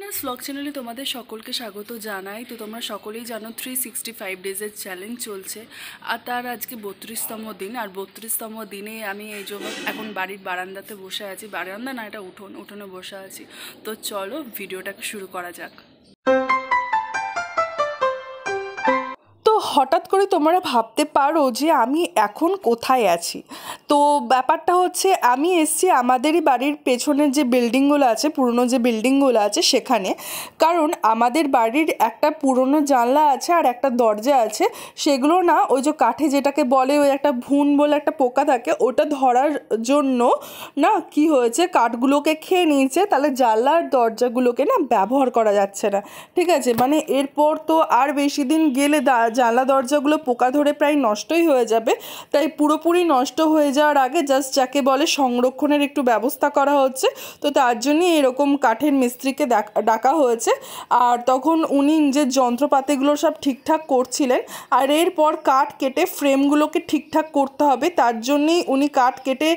Tina's blog চ্যানেলে তোমাদের সকলকে স্বাগত জানাই। তো তোমরা সকলেই জানো 365 ডেজের চ্যালেঞ্জ চলছে, আর তার আজকে 32তম দিন। আর 32তম দিনে আমি এই জন্য এখন বাড়ির বারান্দাতে বসে আছি। বারান্দা না, এটা উঠোনে বসে আছি। তো চলো ভিডিওটাকে শুরু করা যাক। হঠাৎ করে তোমরা ভাবতে পারো যে আমি এখন কোথায় আছি। তো ব্যাপারটা হচ্ছে, আমি এসছি আমাদেরই বাড়ির পেছনের যে বিল্ডিংগুলো আছে, পুরনো যে বিল্ডিংগুলো আছে সেখানে। কারণ আমাদের বাড়ির একটা পুরনো জানলা আছে আর একটা দরজা আছে, সেগুলো না ওই যে কাঠে যেটাকে বলে ওই একটা ভুন বলে একটা পোকা থাকে, ওটা ধরার জন্য না কি হয়েছে, কাঠগুলোকে খেয়ে নিয়েছে। তাহলে জানলা আর দরজাগুলোকে না ব্যবহার করা যাচ্ছে না, ঠিক আছে। মানে এরপর তো আর বেশি দিন গেলে জানলা দরজাগুলো পোকা ধরে প্রায় নষ্টই হয়ে যাবে। তাই পুরোপুরি নষ্ট হয়ে যাওয়ার আগে জাস্ট যাকে বলে সংরক্ষণের একটু ব্যবস্থা করা হচ্ছে। তো তার জন্যই এরকম কাঠের মিস্ত্রিকে ডাকা হয়েছে। আর তখন উনি যে যন্ত্রপাতিগুলো সব ঠিকঠাক করছিলেন। আর এরপর কাঠ কেটে ফ্রেমগুলোকে ঠিকঠাক করতে হবে, তার জন্যই উনি কাঠ কেটে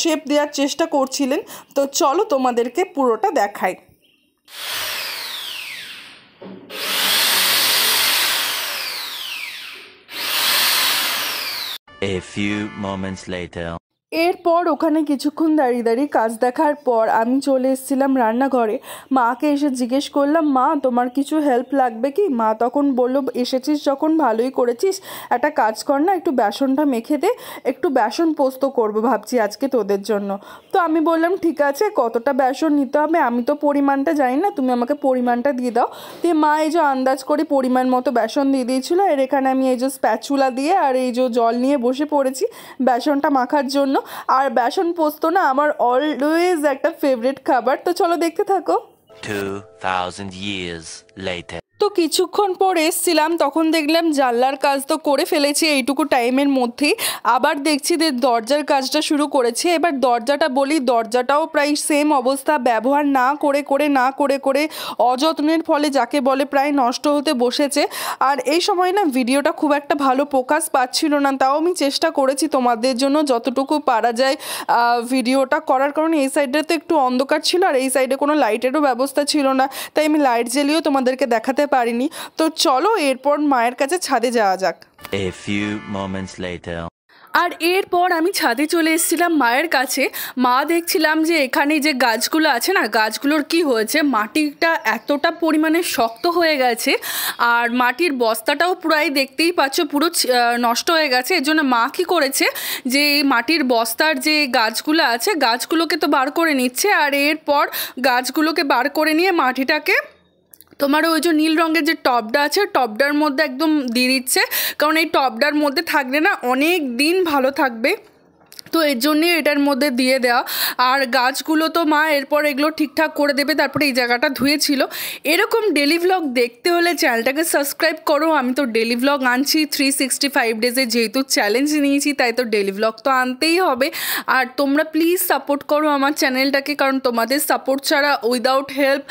শেপ দেওয়ার চেষ্টা করছিলেন। তো চলো তোমাদেরকে পুরোটা দেখাই। A few moments later. এরপর ওখানে কিছুক্ষণ দাঁড়িয়ে কাজ দেখার পর আমি চলে এসেছিলাম রান্নাঘরে। মাকে এসে জিজ্ঞেস করলাম, মা তোমার কিছু হেল্প লাগবে কি? মা তখন বললো, এসেছিস যখন ভালোই করেছিস, একটা কাজ কর না, একটু বেসনটা মেখে দে, একটু বেসন পোস্ত করবো ভাবছি আজকে তোদের জন্য। তো আমি বললাম ঠিক আছে, কতটা বেসন নিতে হবে আমি তো পরিমাণটা জানি না, তুমি আমাকে পরিমাণটা দিয়ে দাও। দিয়ে মা এই যে আন্দাজ করে পরিমাণ মতো বেসন দিয়ে দিয়েছিলো। আর এখানে আমি এই যে স্প্যাচুলা দিয়ে আর এই যে জল নিয়ে বসে পড়েছি বেসনটা মাখার জন্য। আর বেসন পোস্ত না আমার অলওয়েজ একটা ফেভারিট খাবার। তো চলো দেখতে থাকো। 2000 years later. তো কিছুক্ষণ পর এসছিলাম, তখন দেখলাম জানলার কাজ তো করে ফেলেছি এইটুকু টাইমের মধ্যেই। আবার দেখছি যে দরজার কাজটা শুরু করেছে। এবার দরজাটা বলি, দরজাটাও প্রায় সেম অবস্থা, ব্যবহার না করে অযত্নের ফলে যাকে বলে প্রায় নষ্ট হতে বসেছে। আর এই সময় না ভিডিওটা খুব একটা ভালো ফোকাস পাচ্ছিল না, তাও আমি চেষ্টা করেছি তোমাদের জন্য যতটুকু পারা যায় ভিডিওটা করার। কারণ এই সাইডে তো একটু অন্ধকার ছিল আর এই সাইডে কোনো লাইটেরও ব্যবস্থা ছিল না, তাই আমি লাইট জ্বালিয়েও তোমাদেরকে দেখাতে পারিনি। তো চলো এরপর মায়ের কাছে ছাদে যাওয়া যাক। A few moments later. আর এরপর আমি ছাদে চলে এসেছিলাম মায়ের কাছে। মা দেখছিলাম যে এখানে যে গাছগুলো আছে না, গাছগুলোর কি হয়েছে, মাটিটা এতটা পরিমাণে শক্ত হয়ে গেছে আর মাটির বস্তাটাও প্রায় দেখতেই পাচ্ছ পুরো নষ্ট হয়ে গেছে। এর জন্য মা কী করেছে, যে এই মাটির বস্তার যে গাছগুলো আছে গাছগুলোকে তো বার করে নিচ্ছে। আর এরপর গাছগুলোকে বার করে নিয়ে মাটিটাকে তোমার ওই যে নীল রঙের যে টবটা আছে টবটার মধ্যে একদম দিয়ে দিচ্ছে। কারণ এই টবটার মধ্যে থাকলে না অনেক দিন ভালো থাকবে, তো এর জন্যে এটার মধ্যে দিয়ে দেওয়া। আর গাছগুলো তো মা এরপর এগুলো ঠিকঠাক করে দেবে, তারপরে এই জায়গাটা ধুয়েছিল। এরকম ডেলি ভ্লগ দেখতে হলে চ্যানেলটাকে সাবস্ক্রাইব করো। আমি তো ডেলি ভ্লগ আনছি 365 ডেজে, যেহেতু চ্যালেঞ্জ নিয়েছি তাই তো ডেলি ভ্লগ তো আনতেই হবে। আর তোমরা প্লিজ সাপোর্ট করো আমার চ্যানেলটাকে, কারণ তোমাদের সাপোর্ট ছাড়া উইদাউট হেল্প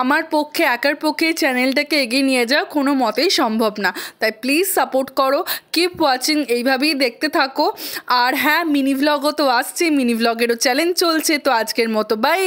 আমার পক্ষে একার পক্ষে চ্যানেলটাকে এগিয়ে নিয়ে যাওয়া কোনো মতেই সম্ভব না। তাই প্লিজ সাপোর্ট করো, কিপ ওয়াচিং, এইভাবেই দেখতে থাকো। আর হ্যাঁ, মিনি ভ্লগও তো আসছে, মিনি ভ্লগেরও চ্যালেঞ্জ চলছে। তো আজকের মতো বাই।